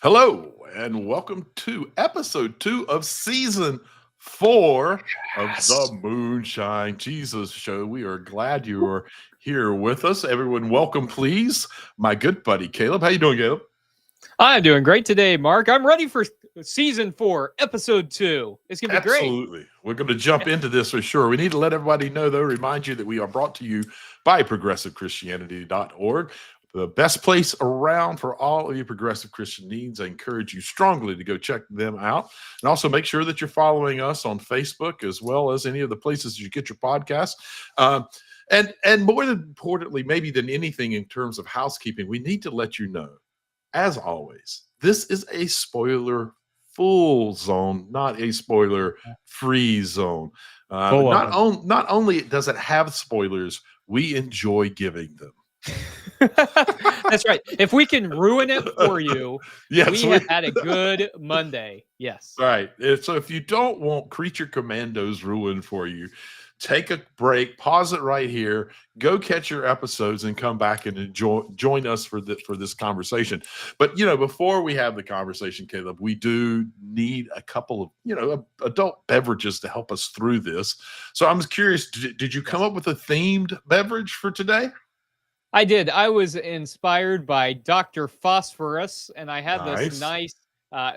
Hello, and welcome to episode 2 of season 4 of Yes. the Moonshine Jesus Show. We are glad you are here with us. Everyone, welcome, please. My good buddy Caleb. How you doing, Caleb? I'm doing great today, Mark. I'm ready for season 4, episode 2. It's going to be great. Absolutely. We're going to jump into this for sure. We need to let everybody know, though, remind you that we are brought to you by progressivechristianity.org. The best place around for all of your progressive Christian needs. I encourage you strongly to go check them out. And also make sure that you're following us on Facebook as well as any of the places you get your podcasts. And more importantly, maybe than anything in terms of housekeeping, we need to let you know, as always, this is a spoiler full zone, not a spoiler free zone. Not only does it have spoilers, we enjoy giving them. That's right. If we can ruin it for you, yes, we have had a good Monday. Yes. Right. So if you don't want Creature Commandos ruined for you, take a break, pause it right here, go catch your episodes, and come back and join us for this conversation. But before we have the conversation, Caleb, we do need a couple of adult beverages to help us through this. So I'm curious, did you come up with a themed beverage for today? I did. I was inspired by Dr. Phosphorus, and I had this nice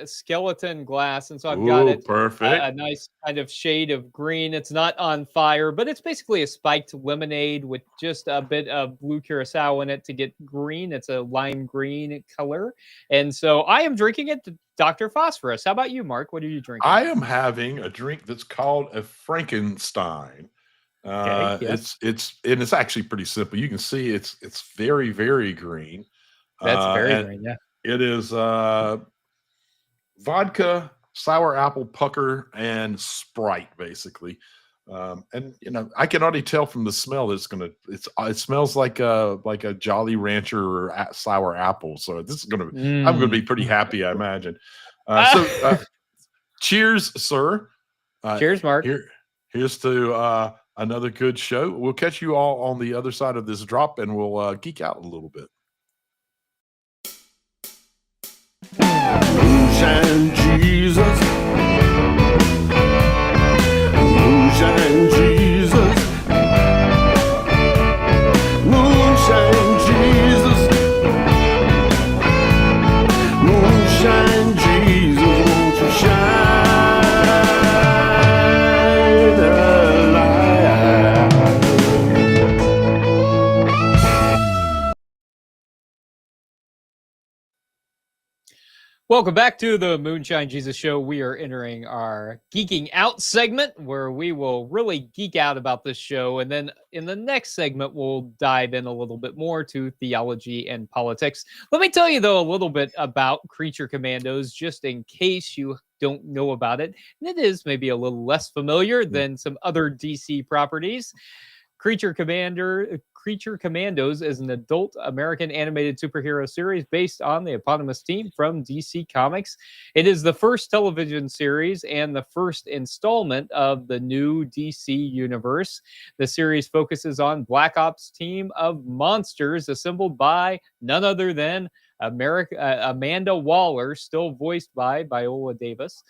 skeleton glass, and so I've got it perfect. A nice kind of shade of green. It's not on fire, but it's basically a spiked lemonade with just a bit of blue curacao in it to get green. It's a lime green color, and so I am drinking it to Dr. Phosphorus. How about you, Mark? What are you drinking? I am having a drink that's called a Frankenstein. Yes. It's actually pretty simple. You can see it's very, very green. That's very green, yeah. It is vodka, sour apple pucker, and Sprite, basically. And I can already tell from the smell that it smells like a Jolly Rancher or sour apple. So this is I'm gonna be pretty happy, I imagine. Cheers, sir. Cheers, Mark. Here's to another good show. We'll catch you all on the other side of this drop, and we'll geek out a little bit. Moonshine Jesus, Moonshine Jesus, Moonshine Jesus, Moonshine Jesus, won't you shine a light? Welcome back to the Moonshine Jesus Show. We are entering our Geeking Out segment where we will really geek out about this show. And then in the next segment, we'll dive in a little bit more to theology and politics. Let me tell you, though, a little bit about Creature Commandos, just in case you don't know about it. And it is maybe a little less familiar than some other DC properties. Creature Commandos is an adult American animated superhero series based on the eponymous team from DC Comics. It is the first television series and the first installment of the new DC universe. The series focuses on Black Ops team of monsters assembled by none other than Amanda Waller, still voiced by Viola Davis.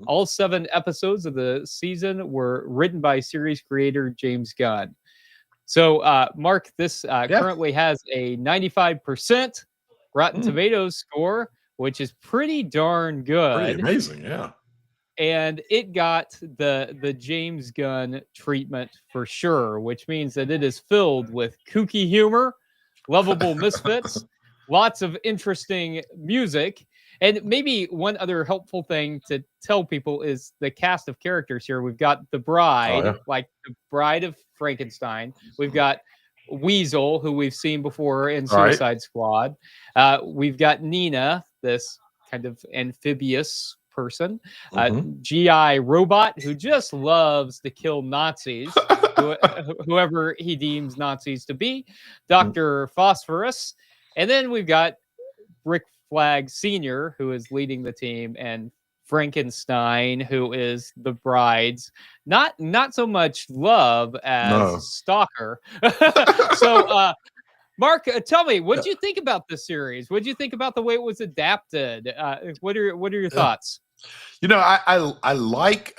All 7 episodes of the season were written by series creator James Gunn. So, Mark, this currently has a 95% Rotten Tomatoes score, which is pretty darn good. Pretty amazing, yeah. And it got the James Gunn treatment for sure, which means that it is filled with kooky humor, lovable misfits, lots of interesting music. And maybe one other helpful thing to tell people is the cast of characters here. We've got the bride, like the bride of Frankenstein. We've got Weasel, who we've seen before in Suicide Squad. We've got Nina, this kind of amphibious person. GI Robot, who just loves to kill Nazis, whoever he deems Nazis to be. Dr. Phosphorus. And then we've got Rick Flag Sr., who is leading the team, and Frankenstein, who is the bride's not so much love as stalker. So Mark, tell me, what do you think about this series? What do you think about the way it was adapted? What are your thoughts? You know, I like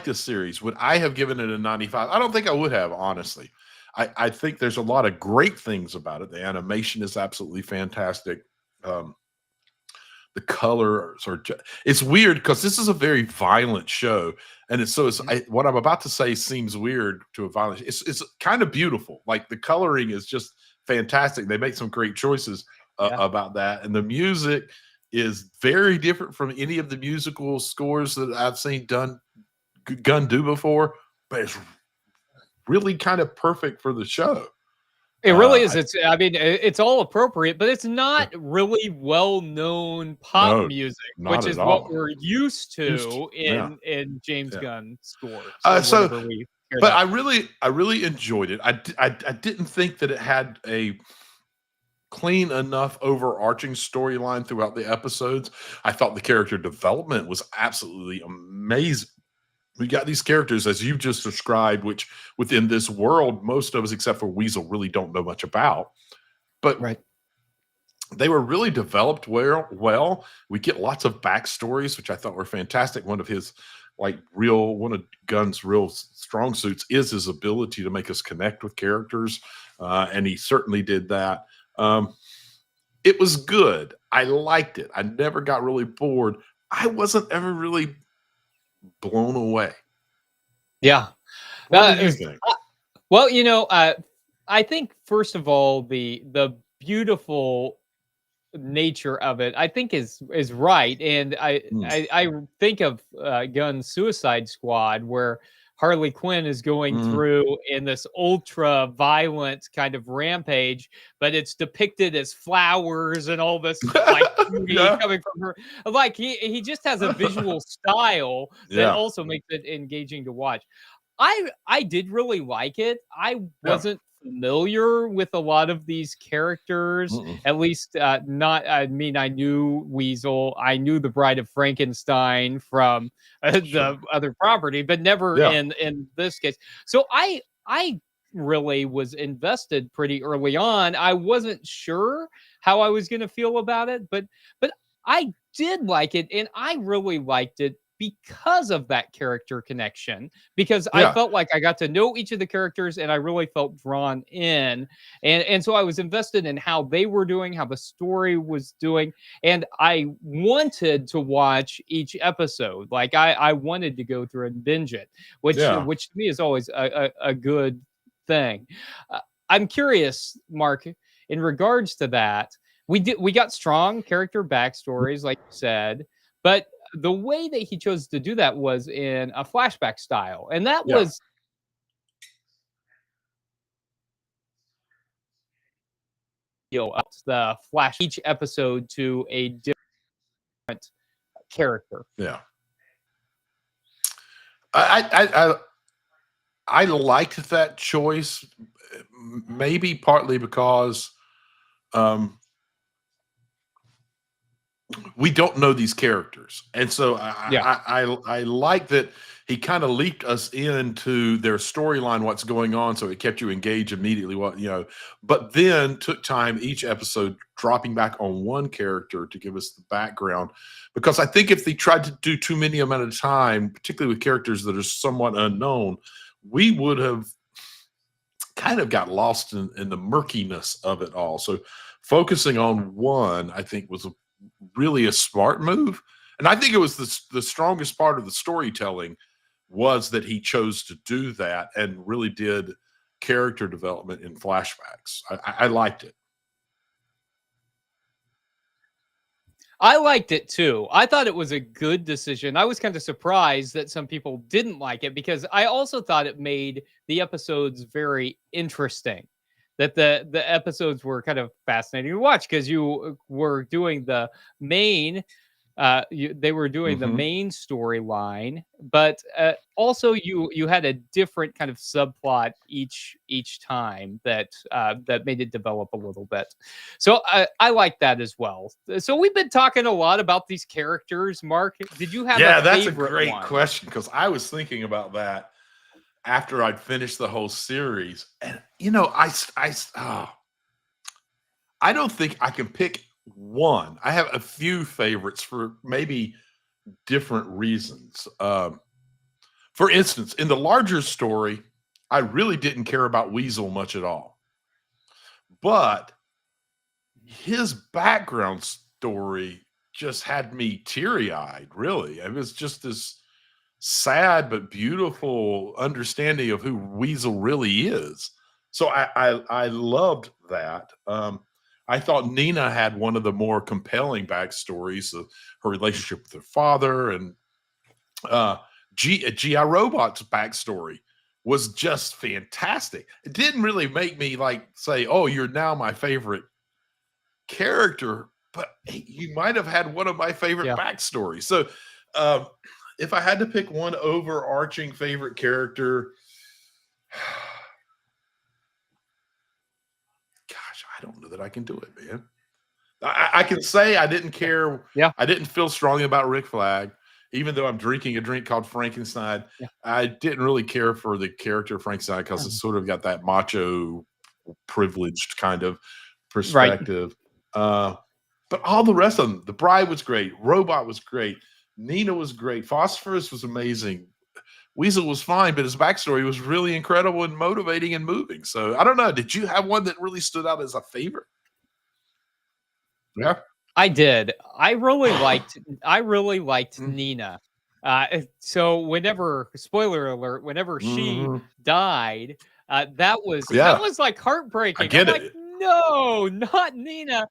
this series. Would I have given it a 95? I don't think I would have, honestly. I think there's a lot of great things about it. The animation is absolutely fantastic. The colors are it's weird because this is a very violent show, and what I'm about to say seems weird to a violent. It's kind of beautiful. Like the coloring is just fantastic. They make some great choices about that, and the music is very different from any of the musical scores that I've seen Gunn do before, but it's really kind of perfect for the show. It really is. I mean, it's all appropriate, but it's not really well-known pop music, which is what we're used to in James Gunn scores. But I really enjoyed it. I didn't think that it had a clean enough overarching storyline throughout the episodes. I thought the character development was absolutely amazing. We got these characters, as you just described, which within this world, most of us, except for Weasel, really don't know much about. But they were really developed well. We get lots of backstories, which I thought were fantastic. One of Gunn's real strong suits is his ability to make us connect with characters, and he certainly did that. It was good. I liked it. I never got really bored. I wasn't ever really blown away. Yeah. What do you think? Well, you know, I think first of all, the beautiful nature of it, I think is right. And I think of Gunn's Suicide Squad, where Harley Quinn is going through in this ultra violent kind of rampage, but it's depicted as flowers and all this like beauty coming from her. Like he just has a visual style that also makes it engaging to watch. I did really like it. I wasn't familiar with a lot of these characters, at least not. I mean, I knew Weasel, I knew the Bride of Frankenstein from the other property, but never in this case. So I really was invested pretty early on. I wasn't sure how I was going to feel about it, but I did like it, and I really liked it because of that character connection, because I felt like I got to know each of the characters and I really felt drawn in. And so I was invested in how they were doing, how the story was doing. And I wanted to watch each episode. Like I wanted to go through and binge it, which to me is always a good thing. I'm curious, Mark, in regards to that, we got strong character backstories, like you said, but the way that he chose to do that was in a flashback style, and that was the flash each episode to a different character. Yeah, I liked that choice, maybe partly because we don't know these characters, and so I like that he kind of leaped us into their storyline, what's going on, so it kept you engaged immediately. But then took time each episode dropping back on one character to give us the background, because I think if they tried to do too many amount of time, particularly with characters that are somewhat unknown, we would have kind of got lost in the murkiness of it all. So focusing on one, I think, was really a smart move, and I think it was the strongest part of the storytelling was that he chose to do that and really did character development in flashbacks. I liked it. I liked it too. I thought it was a good decision. I was kind of surprised that some people didn't like it, because I also thought it made the episodes very interesting. That the episodes were kind of fascinating to watch, because you were doing the main, they were doing the main storyline, but also you had a different kind of subplot each time that made it develop a little bit. So I like that as well. So we've been talking a lot about these characters. Mark, did you have? Yeah, that's a great question, because I was thinking about that. after I'd finished the whole series. And you know, I don't think I can pick one. I have a few favorites for maybe different reasons. For instance, in the larger story, I really didn't care about Weasel much at all. But his background story just had me teary-eyed, really. It was just this sad but beautiful understanding of who Weasel really is. So I loved that. I thought Nina had one of the more compelling backstories of her relationship with her father, and GI Robot's backstory was just fantastic. It didn't really make me like say, "Oh, you're now my favorite character," but hey, you might have had one of my favorite Yeah. backstories. So, um, if I had to pick one overarching favorite character, gosh, I don't know that I can do it, man. I can say I didn't care. Yeah. I didn't feel strongly about Rick Flag, even though I'm drinking a drink called Frankenstein. Yeah. I didn't really care for the character Frankenstein because it sort of got that macho, privileged kind of Right. perspective. But all the rest of them, the Bride was great, Robot was great, Nina was great, Phosphorus was amazing, Weasel was fine, but his backstory was really incredible and motivating and moving. So I don't know. Did you have one that really stood out as a favorite? Yeah. I did. I really liked Mm. Nina. So whenever, spoiler alert, whenever she Mhm. died, that Yeah. was like heartbreaking. I get I'm it. like, no, not Nina.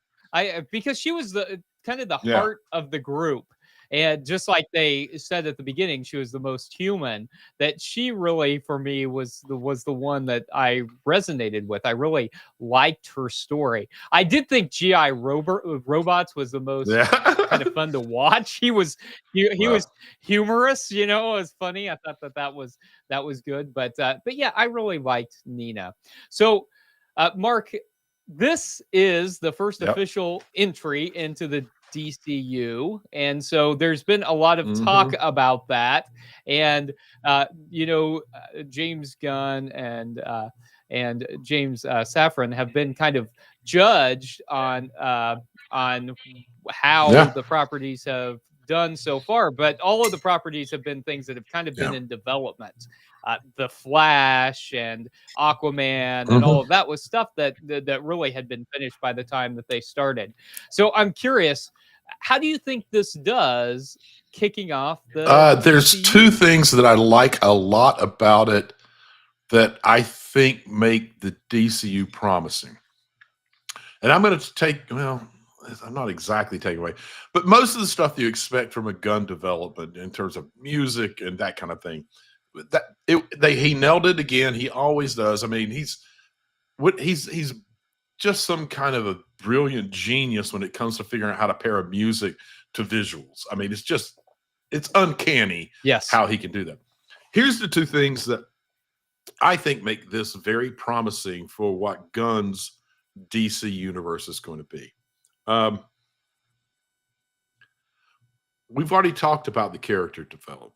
Because she was the kind of the Yeah. heart of the group. And just like they said at the beginning, she was the most human. That she really, for me, was the one that I resonated with. I really liked her story. I did think GI Robots was the most Yeah. kind of fun to watch. He Well, was humorous, you know, it was funny. I thought that was good. But yeah, I really liked Nina. So, Mark, this is the first yep. official entry into the DCU, and so there's been a lot of talk Mhm. about that. And James Gunn and James Safran have been kind of judged on how Yeah. the properties have done so far, but all of the properties have been things that have kind of been Yeah. in development. The Flash and Aquaman and all Mhm. of that was stuff that really had been finished by the time that they started. So I'm curious, how do you think this does kicking off the There's two DCU? things that I like a lot about it that I think make the DCU promising. And I'm going to I'm not exactly taking away, but most of the stuff you expect from a gun development in terms of music and that kind of thing, he nailed it again. He always does. I mean, he's just some kind of a brilliant genius when it comes to figuring out how to pair music to visuals. I mean, it's uncanny Yes. how he can do that. Here's the two things that I think make this very promising for what Gunn's DC universe is going to be. We've already talked about the character development.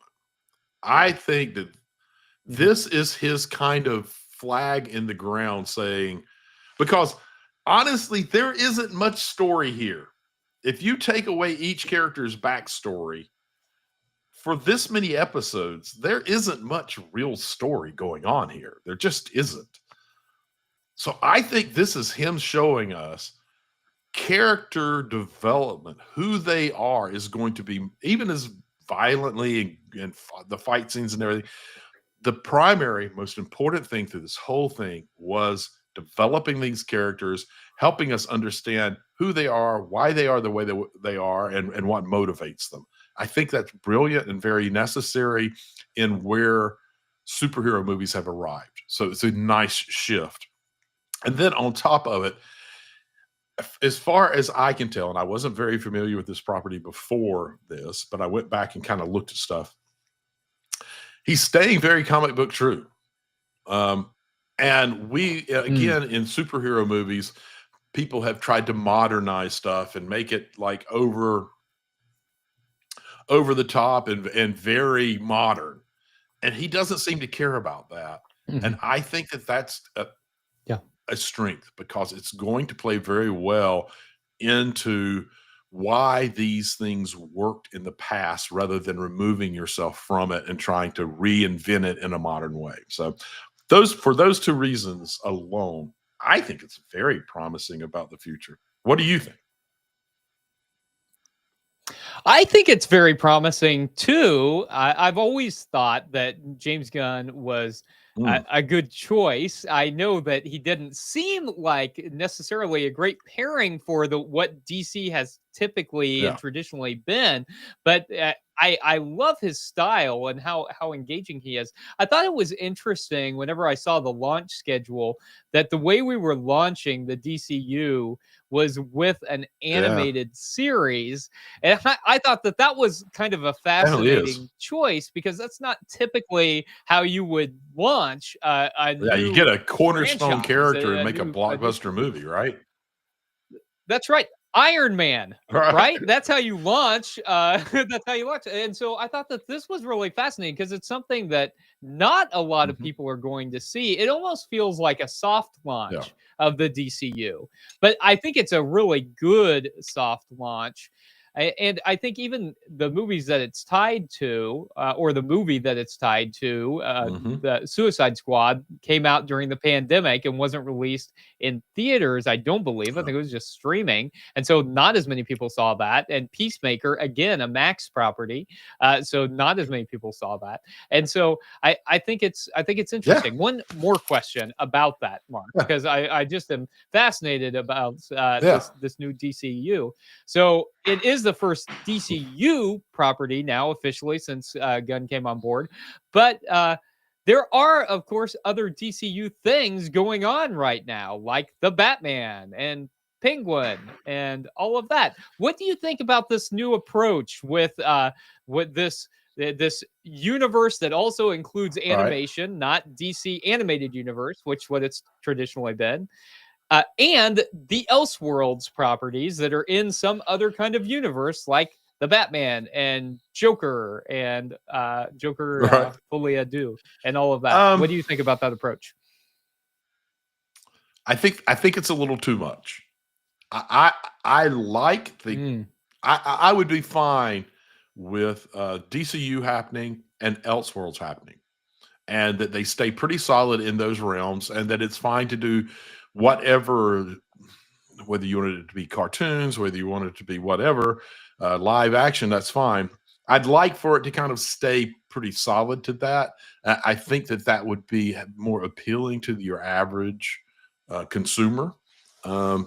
I think that this is his kind of flag in the ground saying, because honestly, there isn't much story here. If you take away each character's backstory, for this many episodes, there isn't much real story going on here. There just isn't. So I think this is him showing us character development, who they are, is going to be even as violently and the fight scenes and everything. The primary, most important thing through this whole thing was developing these characters, helping us understand who they are, why they are the way they are, and what motivates them. I think that's brilliant and very necessary in where superhero movies have arrived. So it's a nice shift. And then on top of it, as far as I can tell, and I wasn't very familiar with this property before this, but I went back and kind of looked at stuff. He's staying very comic book true. And we, again, in superhero movies, people have tried to modernize stuff and make it like over the top and very modern. and he doesn't seem to care about that. And I think that that's Yeah. a strength, because it's going to play very well into why these things worked in the past, rather than removing yourself from it and trying to reinvent it in a modern way. So for those two reasons alone, I think it's very promising about the future. What do you think? I think it's very promising too. I've always thought that James Gunn was a good choice. I know that he didn't seem like necessarily a great pairing for what DC has typically and Yeah. traditionally been, but I love his style and how engaging he is. I thought it was interesting whenever I saw the launch schedule that the way we were launching the DCU was with an animated series. And I thought that was kind of a Definitely is. fascinating choice, because that's not typically how you would launch a Yeah, you new get a cornerstone franchise, character and a make a new blockbuster movie, right? That's right. Iron Man, Right. right? That's how you launch. That's how you launch. And so I thought that this was really fascinating, because it's something that not a lot of people are going to see. It almost feels like a soft launch of the DCU, but I think it's a really good soft launch. And I think even the movies that it's tied to, or the movie that it's tied to, the Suicide Squad, came out during the pandemic and wasn't released in theaters, I don't believe. I think it was just streaming. And so not as many people saw that. And Peacemaker, again, a Max property. So not as many people saw that. And so I think it's interesting. One more question about that, Mark, because I just am fascinated about this new DCU. So it is the first DCU property now officially since Gunn came on board, but there are, of course, other DCU things going on right now, like the Batman and Penguin and all of that. What do you think about this new approach with this universe that also includes animation, not DC animated universe, which what it's traditionally been, and the Elseworlds properties that are in some other kind of universe, like the Batman and Joker and Joker Folie à Deux and all of that? What do you think about that approach? I think it's a little too much. I like the I would be fine with DCU happening and Elseworlds happening, and that they stay pretty solid in those realms, and that it's fine to do whatever, whether you wanted it to be cartoons, whether you wanted it to be whatever, live action, that's fine. I'd like for it to kind of stay pretty solid to that. I think that would be more appealing to your average consumer. But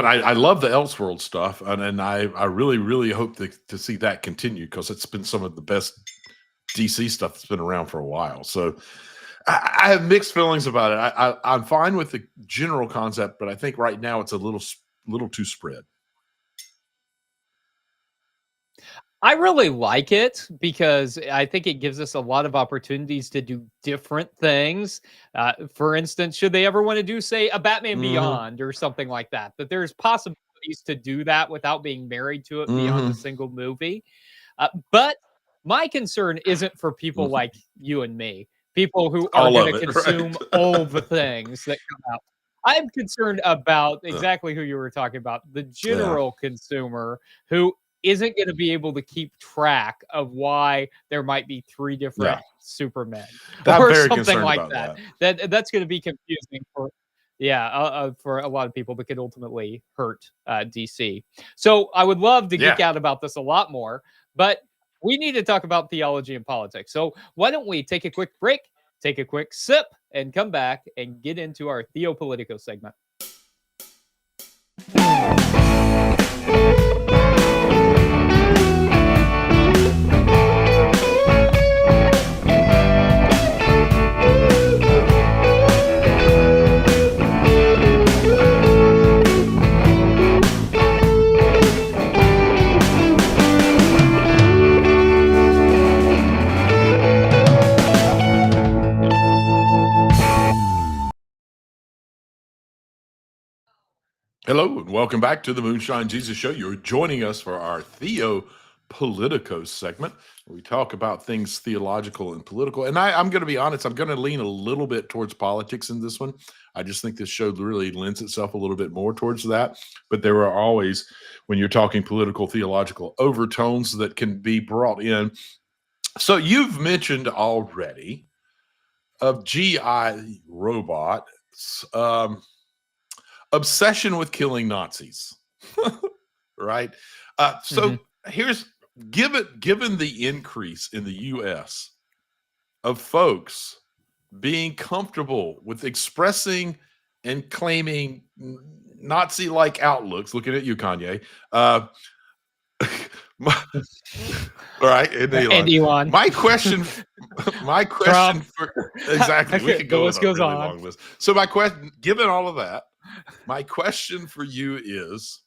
I love the Elseworld stuff, and I really, really hope to see that continue, because it's been some of the best DC stuff that's been around for a while. So I have mixed feelings about it. I'm fine with the general concept, but I think right now it's a little too spread. I really like it, because I think it gives us a lot of opportunities to do different things. For instance, should they ever want to do, say, a Batman Beyond or something like that, that there's possibilities to do that without being married to it beyond a single movie. But my concern isn't for people like you and me, people who are going to consume all the things that come out. I'm concerned about exactly who you were talking about, the general consumer who isn't going to be able to keep track of why there might be three different Supermen or something like that. That's going to be confusing for a lot of people that could ultimately hurt DC. So I would love to geek out about this a lot more, but we need to talk about theology and politics. So why don't we take a quick break, take a quick sip, and come back and get into our Theopolitico segment. Hello, and welcome back to the Moonshine Jesus Show. You're joining us for our Theopolitico Politico segment. We talk about things theological and political. And I'm going to be honest, I'm going to lean a little bit towards politics in this one. I just think this show really lends itself a little bit more towards that. But there are always, when you're talking political, theological overtones that can be brought in. So you've mentioned already of GI Robot's obsession with killing Nazis, right? So here's given the increase in the U.S. of folks being comfortable with expressing and claiming Nazi-like outlooks. Looking at you, Kanye. All right, and Elon. My question for exactly. We could go the list goes really on. long list. So my question, given all of that, my question for you is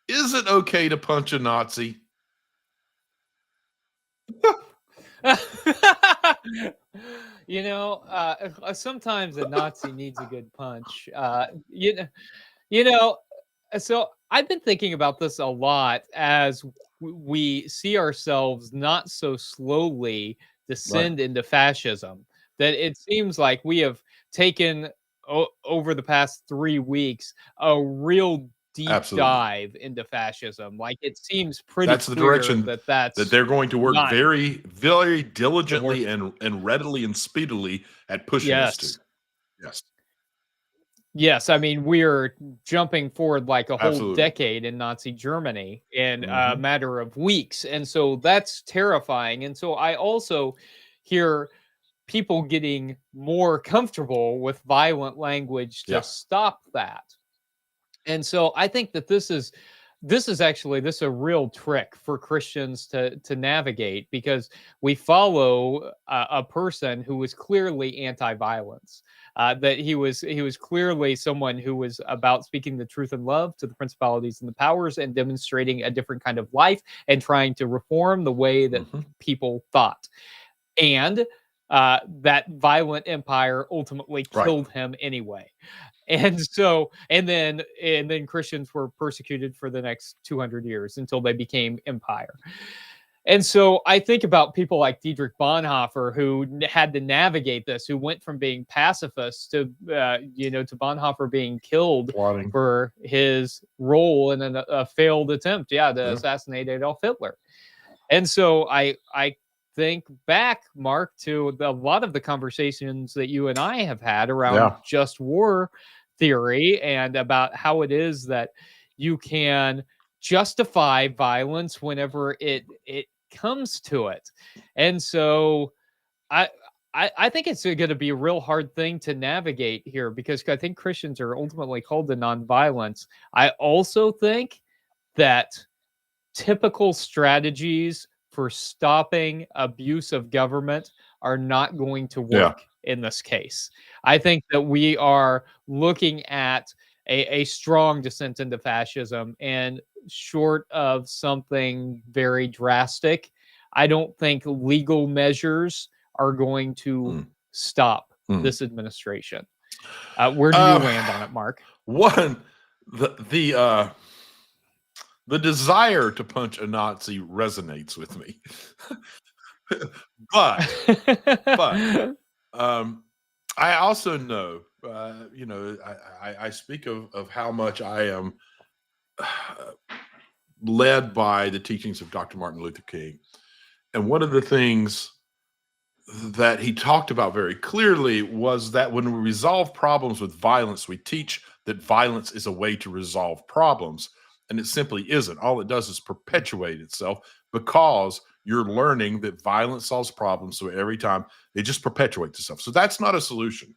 it okay to punch a Nazi? You know, sometimes a Nazi needs a good punch. You know, so I've been thinking about this a lot as we see ourselves not so slowly descend into fascism. That it seems like we have taken over the past 3 weeks a real deep Absolutely. dive into fascism. Like it seems pretty That's the clear direction that they're going to work not- very, very diligently and readily and speedily at pushing us to. Yes. Yes, I mean we're jumping forward like a whole Absolutely. decade in Nazi Germany in a matter of weeks, and so that's terrifying. And so I also hear people getting more comfortable with violent language to stop that. And so I think that this is a real trick for Christians to navigate, because we follow a person who was clearly anti-violence. That he was clearly someone who was about speaking the truth in love to the principalities and the powers and demonstrating a different kind of life and trying to reform the way that people thought. And that violent empire ultimately killed him anyway. And so, and then Christians were persecuted for the next 200 years until they became empire. And so I think about people like Dietrich Bonhoeffer, who had to navigate this, who went from being pacifist to Bonhoeffer being killed for his role in a failed attempt, to assassinate Adolf Hitler. And so I think back, Mark, to a lot of the conversations that you and I have had around just war theory and about how it is that you can justify violence whenever it comes to it. And so I think it's going to be a real hard thing to navigate here, because I think Christians are ultimately called to nonviolence. I also think that typical strategies for stopping abuse of government are not going to work in this case. I think that we are looking at a strong descent into fascism, and short of something very drastic, I don't think legal measures are going to stop this administration. Where do you land on it, Mark? One, the desire to punch a Nazi resonates with me. but I also know, I speak of how much I am led by the teachings of Dr. Martin Luther King. And one of the things that he talked about very clearly was that when we resolve problems with violence, we teach that violence is a way to resolve problems. And it simply isn't. All it does is perpetuate itself, because you're learning that violence solves problems. So every time it just perpetuates itself. So that's not a solution.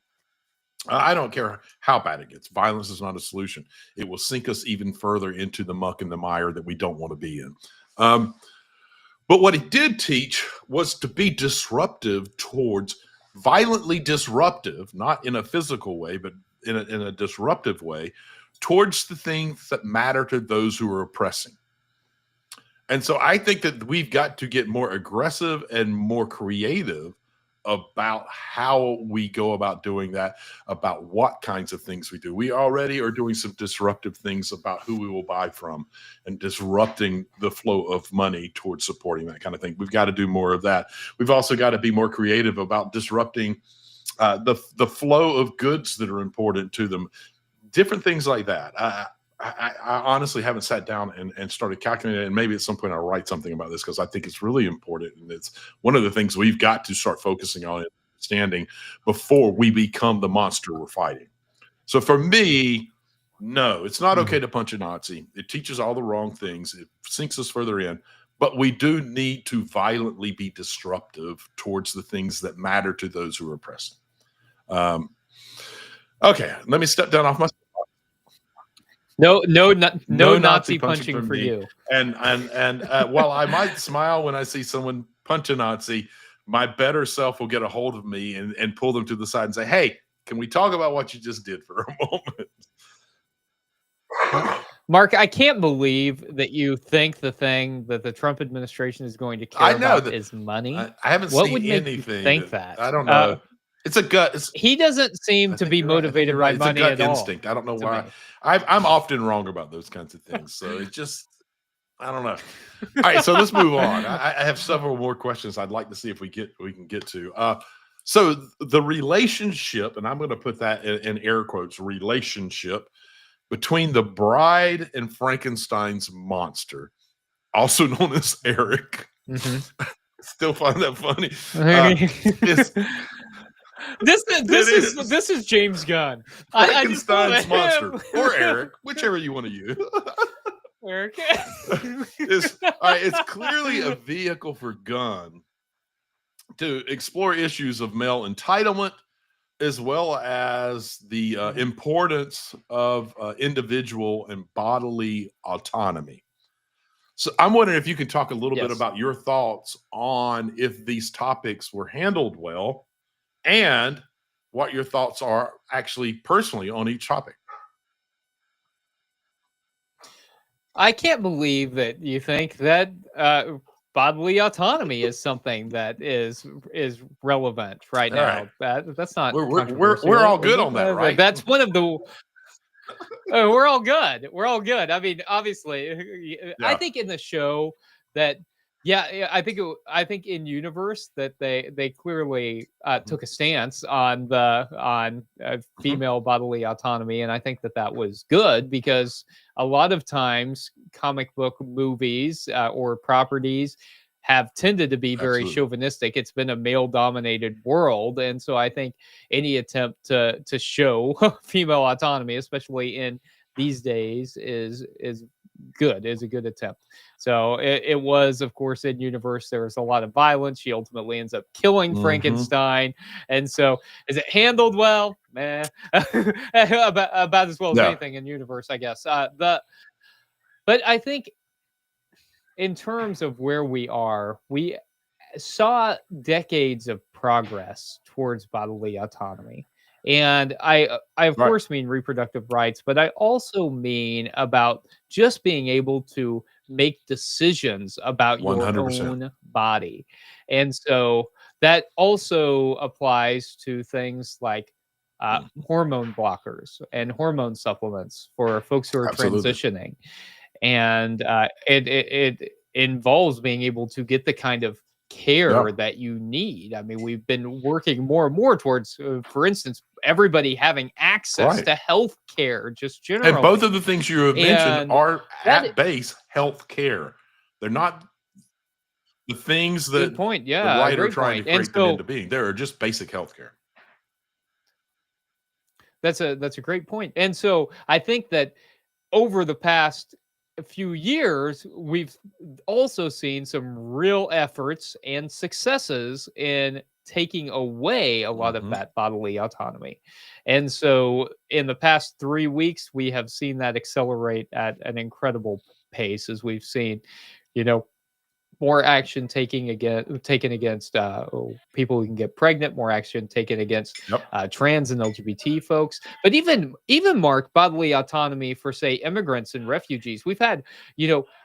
I don't care how bad it gets. Violence is not a solution. It will sink us even further into the muck and the mire that we don't want to be in. But what he did teach was to be disruptive towards violently disruptive, not in a physical way, but in a disruptive way, towards the things that matter to those who are oppressing. And so I think that we've got to get more aggressive and more creative about how we go about doing that, about what kinds of things we do. We already are doing some disruptive things about who we will buy from and disrupting the flow of money towards supporting that kind of thing. We've got to do more of that. We've also got to be more creative about disrupting the flow of goods that are important to them, different things like that. I honestly haven't sat down and started calculating it, and maybe at some point I'll write something about this because I think it's really important, and it's one of the things we've got to start focusing on and understanding before we become the monster we're fighting. So for me, no, it's not okay to punch a Nazi. It teaches all the wrong things. It sinks us further in. But we do need to violently be disruptive towards the things that matter to those who are oppressed. Okay, let me step down off my. No Nazi punching for you. And while I might smile when I see someone punch a Nazi, my better self will get a hold of me and pull them to the side and say, "Hey, can we talk about what you just did for a moment?" Mark, I can't believe that you think the thing that the Trump administration is going to care about is money. I haven't what seen would make anything. You think that? I don't know. It's a gut. He doesn't seem to be motivated by money at all. Instinct. I don't know why. I'm often wrong about those kinds of things. So it's just, I don't know. All right, so let's move on. I have several more questions I'd like to see if we can get to. So the relationship, and I'm going to put that in air quotes, relationship between the bride and Frankenstein's monster, also known as Eric. Mm-hmm. Still find that funny. This is James Gunn. Frankenstein's monster or Eric, whichever you want to use. Eric. It's clearly a vehicle for Gunn to explore issues of male entitlement, as well as the importance of individual and bodily autonomy. So I'm wondering if you can talk a little bit about your thoughts on if these topics were handled well, and what your thoughts are actually personally on each topic. I can't believe that you think that bodily autonomy is something that is relevant right now. Right. That's not. We're all good on that, right? That's one of the. We're all good. We're all good. I mean, obviously, I think in the show that. Yeah, I think in universe that they clearly took a stance on female bodily autonomy, and I think that was good because a lot of times comic book movies or properties have tended to be very chauvinistic. It's been a male-dominated world, and so I think any attempt to show female autonomy, especially in these days, is good, is a good attempt. So it was, of course, in universe there was a lot of violence. She ultimately ends up killing Frankenstein, and so is it handled well? About as well as anything in universe, I guess. But I think in terms of where we are, we saw decades of progress towards bodily autonomy. And I of course mean reproductive rights, but I also mean about just being able to make decisions about 100%. Your own body. And so that also applies to things like hormone blockers and hormone supplements for folks who are transitioning. And it involves being able to get the kind of care that you need. I mean, we've been working more and more towards, for instance, everybody having access to health care, just generally. And both of the things you have mentioned are at base health care. They're not the things that the right are trying to create them into being. They're just basic health care. That's a great point. And so I think that over the past few years, we've also seen some real efforts and successes in taking away a lot of that bodily autonomy. And so in the past 3 weeks, we have seen that accelerate at an incredible pace, as we've seen, more action taken against people who can get pregnant, more action taken against trans and LGBT folks. But even Mark, bodily autonomy for, say, immigrants and refugees. We've had,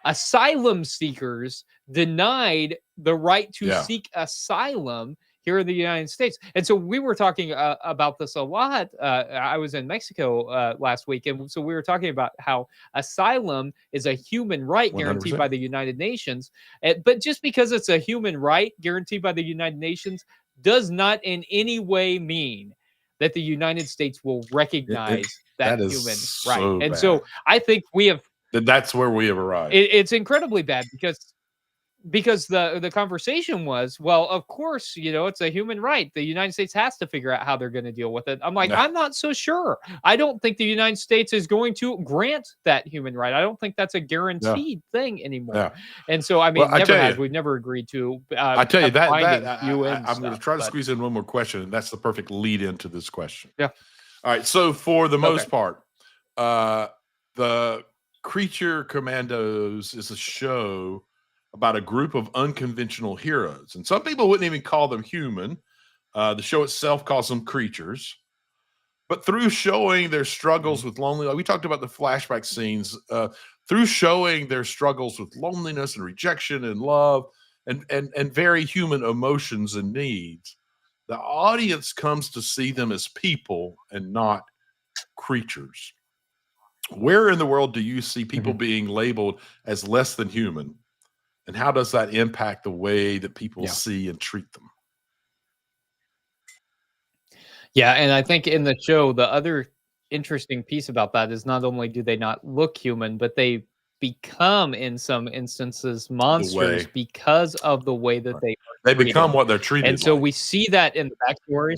asylum seekers denied the right to seek asylum here in the United States. And so we were talking about this a lot. I was in Mexico last week, and so we were talking about how asylum is a human right guaranteed 100%. by the United Nations. But just because it's a human right guaranteed by the United Nations does not in any way mean that the United States will recognize that is human so right. And bad. so I think we have. That's where we have arrived. It's incredibly bad because the conversation was, well, of course, it's a human right. The United States has to figure out how they're going to deal with it. I'm like, I'm not so sure. I don't think the United States is going to grant that human right. I don't think that's a guaranteed thing anymore. Yeah. And so, I mean, Well, we've never agreed to. I tell you that UN I'm going to try to squeeze in one more question, and that's the perfect lead into this question. Yeah. All right. So for the most part, the Creature Commandos is a show about a group of unconventional heroes. And some people wouldn't even call them human. The show itself calls them creatures. But through showing their struggles with loneliness, we talked about the flashback scenes, through showing their struggles with loneliness and rejection and love and very human emotions and needs, the audience comes to see them as people and not creatures. Where in the world do you see people being labeled as less than human? And how does that impact the way that people see and treat them? Yeah, and I think in the show, the other interesting piece about that is not only do they not look human, but they become, in some instances, monsters because of the way that they become what they're treated. And so we see that in the backstories.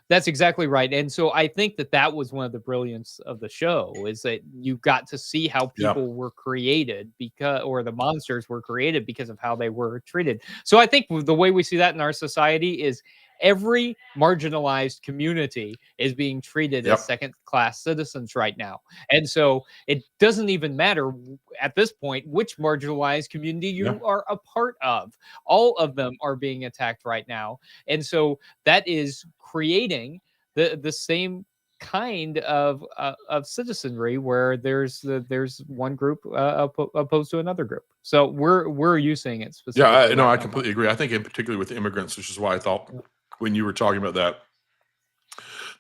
That's exactly right. And so I think that was one of the brilliance of the show, is that you got to see how people were created or the monsters were created because of how they were treated. So I think the way we see that in our society is every marginalized community is being treated as second-class citizens right now. And so it doesn't even matter at this point which marginalized community you are a part of. All of them are being attacked right now. And so that is creating the same kind of citizenry where there's one group opposed to another group. So we're using it specifically. I completely agree. I think in particular with immigrants, which is why I thought when you were talking about that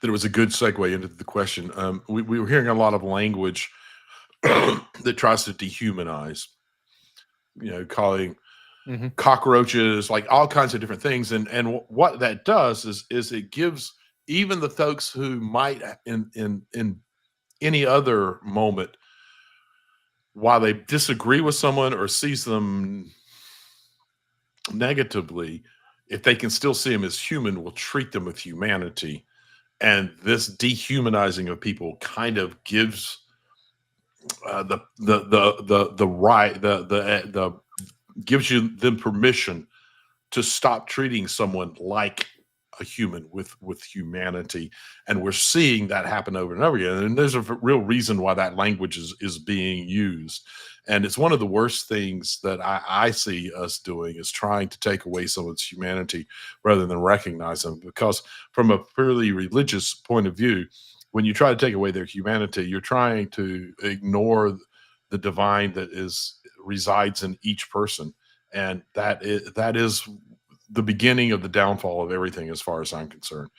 it was a good segue into the question. We were hearing a lot of language that tries to dehumanize, calling cockroaches, like all kinds of different things. And what that does is it gives even the folks who might in any other moment, while they disagree with someone or sees them negatively, if they can still see them as human, will treat them with humanity. And this dehumanizing of people kind of gives gives you them permission to stop treating someone like a human with humanity. And we're seeing that happen over and over again. And there's a real reason why that language is being used. And it's one of the worst things that I see us doing, is trying to take away someone's humanity rather than recognize them. Because from a purely religious point of view, when you try to take away their humanity, you're trying to ignore the divine that resides in each person. And that is the beginning of the downfall of everything, as far as I'm concerned.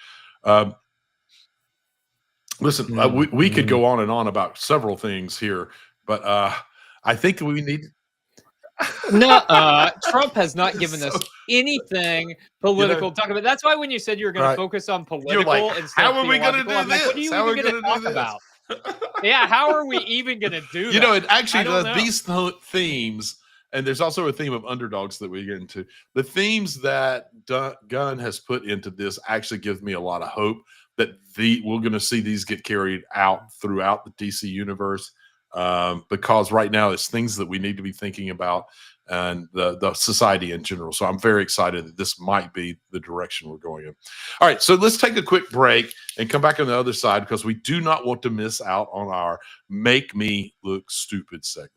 Listen, we could go on and on about several things here, but I think we need. No, Trump has not given us anything political to talk about. That's why when you said you were going to focus on political, how are we going to do this? What are you even going to talk about? Yeah, how are we even going to do that? It actually these themes. And there's also a theme of underdogs that we get into. The themes that Gunn has put into this actually gives me a lot of hope that we're going to see these get carried out throughout the DC universe, because right now it's things that we need to be thinking about, and the society in general. So I'm very excited that this might be the direction we're going in. All right, so let's take a quick break and come back on the other side, because we do not want to miss out on our Make Me Look Stupid segment.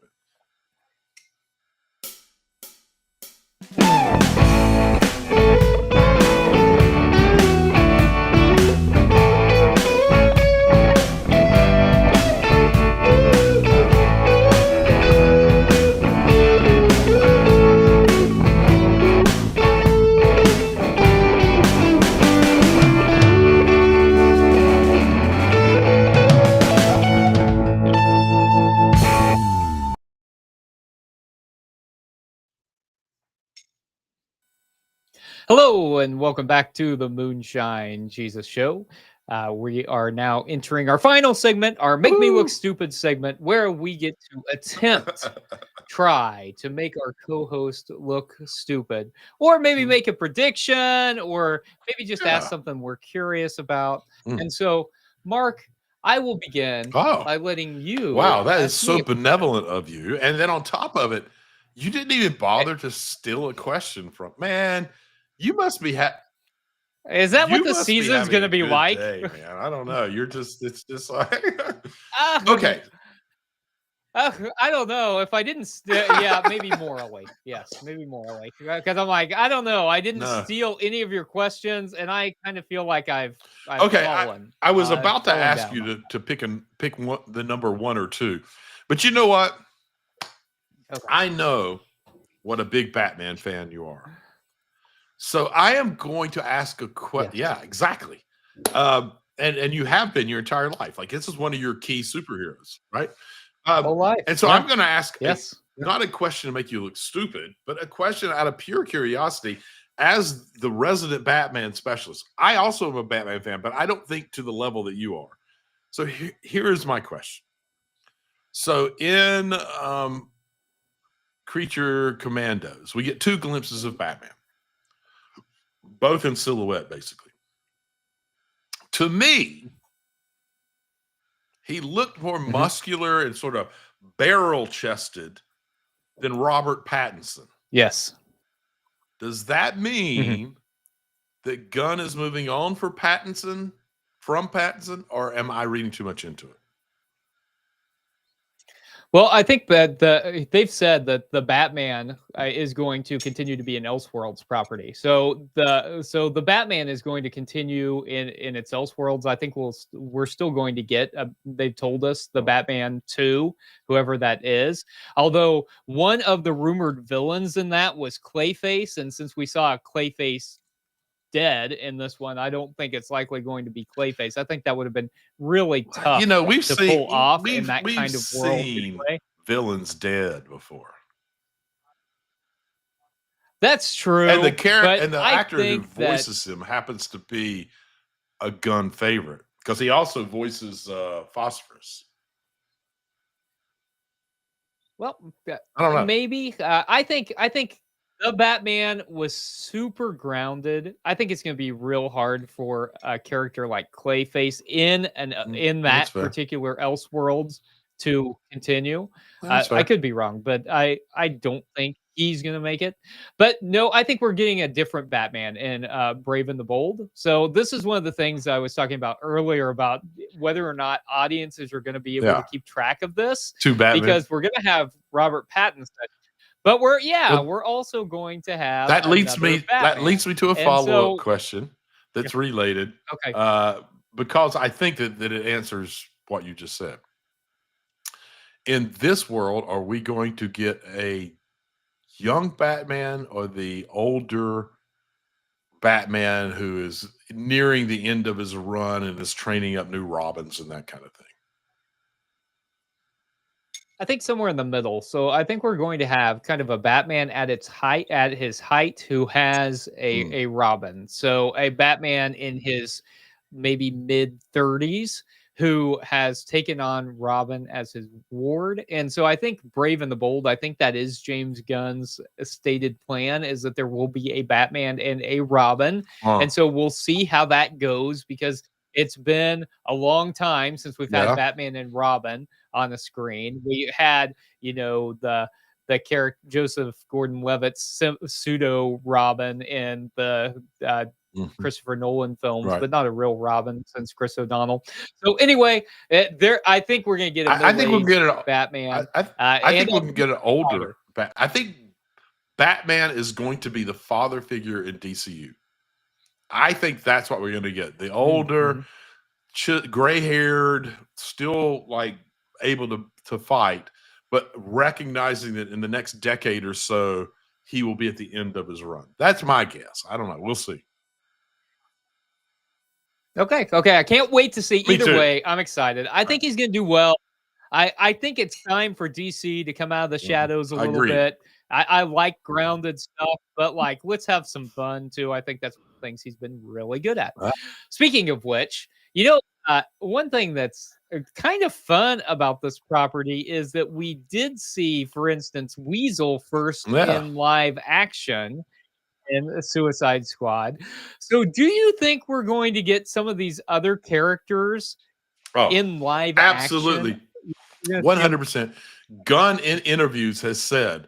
Hello, and welcome back to the Moonshine Jesus Show. We are now entering our final segment, our Make Me Look Woo! Stupid segment, where we get to try to make our co-host look stupid, or maybe make a prediction, or maybe just ask Yeah. something we're curious about. Mm. And so, Mark, I will begin Oh, by letting you wow. That is ask so me a question. benevolent of you. And then on top of it, you didn't even bother to steal a question from man. You must be Is that what you the must be season's having going a to be good like? day, man. I don't know. It's just like Um, okay. I don't know if I didn't. Yeah, maybe morally. Yes, maybe morally. Because I'm like, I don't know. I didn't No. steal any of your questions, and I kind of feel like I've Okay, fallen. I was about to fallen ask down. you to pick one, the number 1 or 2. But you know what? Okay. I know what a big Batman fan you are. So I am going to ask a question. Yes. Yeah, exactly. And you have been your entire life. Like this is one of your key superheroes, right? Whole life. And so Yeah. I'm going to ask Yes. not a question to make you look stupid, but a question out of pure curiosity. As the resident Batman specialist, I also am a Batman fan, but I don't think to the level that you are. So here is my question. So in Creature Commandos, we get 2 glimpses of Batman, both in silhouette, basically. To me, he looked more muscular and sort of barrel chested than Robert Pattinson. Yes. Does that mean that Gunn is moving on from Pattinson, or am I reading too much into it? Well, I think that they've said that the Batman is going to continue to be an Elseworlds property. So the Batman is going to continue in its Elseworlds. I think we're still going to get. They've told us the Batman 2, whoever that is. Although one of the rumored villains in that was Clayface, and since we saw Clayface dead in this one, I don't think it's likely going to be Clayface. I think that would have been really tough You know, we've to seen pull off in we've that we've kind of world seen anyway. villains dead before. That's true. And the but and the I actor who think that voices him happens to be a Gunn favorite because he also voices Phosphorus. well, I don't know. maybe I think the Batman was super grounded. I think it's going to be real hard for a character like Clayface in That's that fair. particular Elseworlds to continue. That's I fair. could be wrong, but I don't think he's going to make it. But no, I think we're getting a different Batman in Brave and the Bold. So this is one of the things I was talking about earlier about whether or not audiences are going to be able to keep track of this, 2 Batman. because we're going to have Robert Pattinson, but we're Well, we're also going to have that leads another me Batman. to a And follow-up so question that's related okay, because I think that it answers what you just said. In this world, are we going to get a young Batman or the older Batman who is nearing the end of his run and is training up new Robins and that kind of thing? I think somewhere in the middle. So I think we're going to have kind of a Batman at his height, who has a Robin. So a Batman in his maybe mid 30s who has taken on Robin as his ward. And so I think Brave and the Bold, I think that is James Gunn's stated plan, is that there will be a Batman and a Robin. And so we'll see how that goes, because it's been a long time since we've had Batman and Robin on the screen. We had, the character Joseph Gordon-Levitt's pseudo Robin in the Christopher Nolan films, but not a real Robin since Chris O'Donnell. So anyway, I think we're going to get a I think we'll get it. Batman. I think we can get an older. I think Batman is going to be the father figure in DCU. I think that's what we're going to get. The older, gray-haired, still like able to fight, but recognizing that in the next decade or so, he will be at the end of his run. That's my guess. I don't know. We'll see. Okay. I can't wait to see. Me Either too. way, I'm excited. I think he's going to do well. I think it's time for DC to come out of the shadows a I little agree. bit. I like grounded stuff, but like let's have some fun too. I think that's one of the things he's been really good at. Uh, Speaking of which, one thing that's kind of fun about this property is that we did see, for instance, Weasel first Yeah. in live action in the Suicide Squad. So, do you think we're going to get some of these other characters Oh, in live absolutely. action? You're gonna see 'em- 100%. Gunn in interviews has said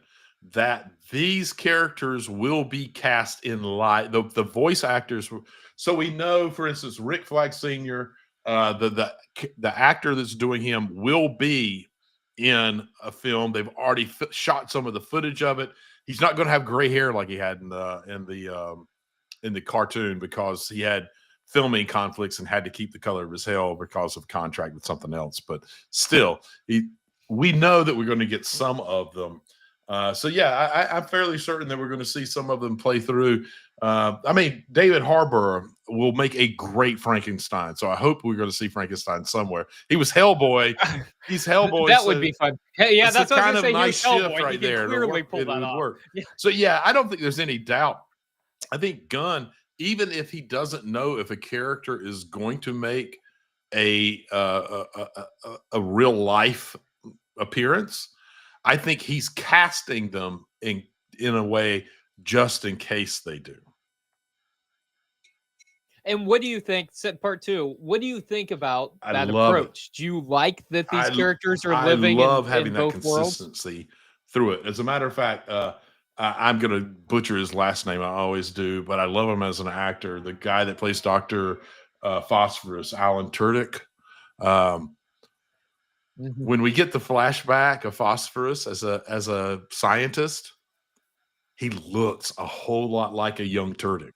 that these characters will be cast in live. The voice actors. So we know, for instance, Rick Flag Sr., the actor that's doing him will be in a film. They've already shot some of the footage of it. He's not going to have gray hair like he had in the cartoon because he had filming conflicts and had to keep the color of his hair because of contract with something else. But still, we know that we're going to get some of them. So yeah, I'm fairly certain that we're going to see some of them play through. I mean, David Harbour will make a great Frankenstein. So I hope we're going to see Frankenstein somewhere. He was Hellboy. He's Hellboy. That would be fun. Hey, yeah, it's that's a what I kind was of going to nice say. shift Hellboy. right He can there. clearly pull It that would off. work. Yeah. So yeah, I don't think there's any doubt. I think Gunn, even if he doesn't know if a character is going to make a real life appearance, I think he's casting them in a way just in case they do. And what do you think? Part two. What do you think about I that love it. approach? Do you like that these I characters are I living love in having that both worlds? consistency through it. As a matter of fact, I'm going to butcher his last name. I always do, but I love him as an actor. The guy that plays Dr. Phosphorus, Alan Tudyk. When we get the flashback of Phosphorus as a scientist, he looks a whole lot like a young Tudyk.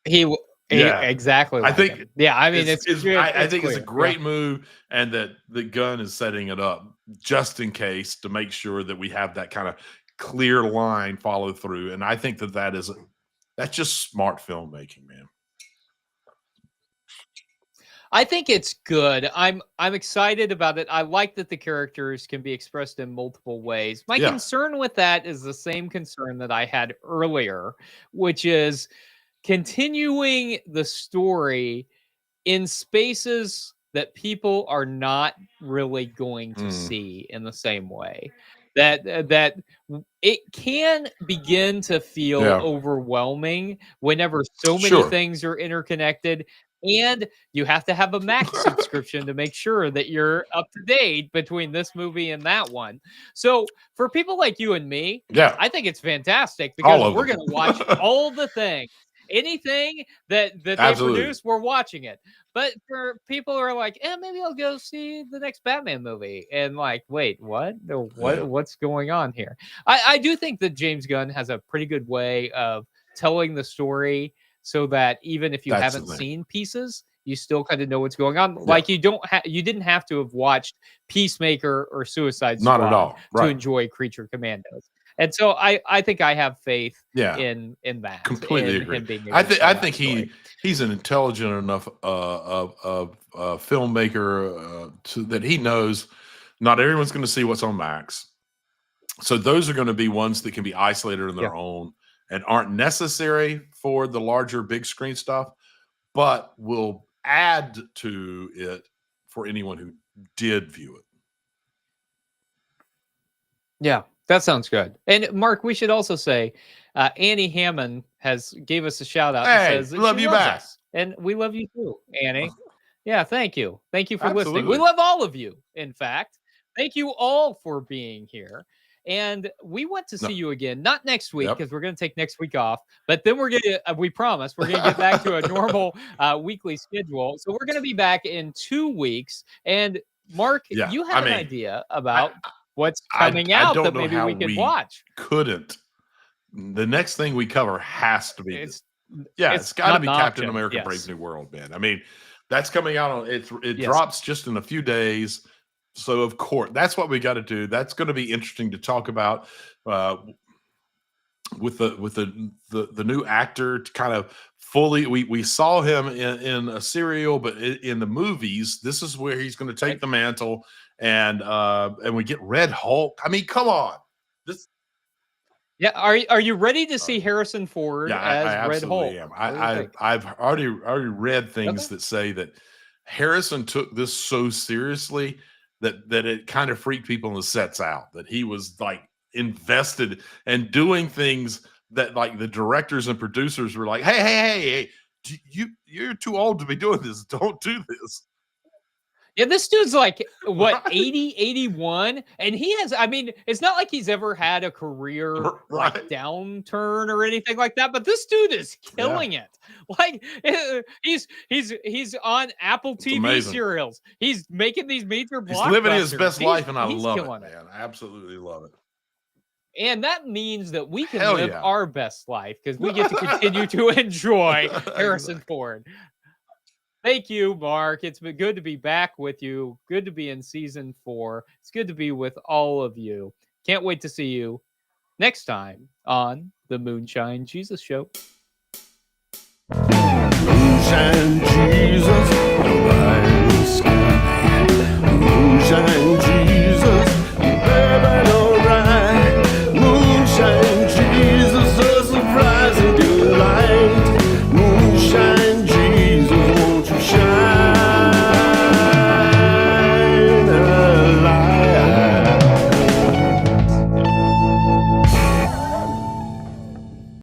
Yeah. Exactly. I think him. Yeah, I mean, I think it's a clear. great move, and that the Gunn is setting it up just in case to make sure that we have that kind of clear line follow through. And I think that's just smart filmmaking, man. I think it's good. I'm excited about it. I like that the characters can be expressed in multiple ways. My Yeah. concern with that is the same concern that I had earlier, which is continuing the story in spaces that people are not really going to see in the same way. That it can begin to feel overwhelming whenever so many things are interconnected, and you have to have a Max subscription to make sure that you're up to date between this movie and that one. So for people like you and me, I think it's fantastic because we're going to watch all the things. Anything that they produce, we're watching it. But for people who are like, maybe I'll go see the next Batman movie, and like, wait, what? What's going on here? I do think that James Gunn has a pretty good way of telling the story so that even if you haven't seen pieces, you still kind of know what's going on. Like you didn't have to have watched Peacemaker or Suicide Squad Not at all. to enjoy Creature Commandos. And so I think I have faith in that. Completely agree. I think he's an intelligent enough filmmaker that he knows not everyone's going to see what's on Max. So those are going to be ones that can be isolated on their own and aren't necessary for the larger big screen stuff, but will add to it for anyone who did view it. Yeah. That sounds good. And Mark, we should also say Annie Hammond gave us a shout out. Hey, and says love you back. Us. And we love you too, Annie. Yeah, thank you. Thank you for listening. We love all of you, in fact. Thank you all for being here. And we want to see you again, not next week, because we're going to take next week off, but then we're going to, we promise, we're going to get back to a normal weekly schedule. So we're going to be back in 2 weeks. And Mark, you have an idea about what's coming out that maybe we could watch. The next thing we cover has to be it's got to be Captain America: Brave New World, man. I mean, that's coming out on it drops just in a few days. So of course, that's what we got to do. That's going to be interesting to talk about with the new actor to kind of fully. We saw him in a serial, but in the movies, this is where he's going to take the mantle and we get Red Hulk. I mean, come on. This Yeah, are you ready to see Harrison Ford Yeah, I as Red Hulk? absolutely am. What do you think? I've already read things Okay. that say that Harrison took this so seriously that it kind of freaked people in the sets out, that he was like invested and doing things that like the directors and producers were like, hey, you're too old to be doing this. Don't do this. Yeah, this dude's like, what, Right. 80, 81? And he has, I mean, it's not like he's ever had a career like Right. downturn or anything like that, but this dude is killing it. Like he's on Apple TV amazing. serials. He's making these major blockbusters. He's living his best life, and I he's love it, killing man. I absolutely love it. And that means that we can Hell live yeah. our best life because we get to continue to enjoy Harrison Exactly. Ford. Thank you, Mark. It's been good to be back with you. Good to be in season 4. It's good to be with all of you. Can't wait to see you next time on the Moonshine Jesus Show. Moonshine Jesus.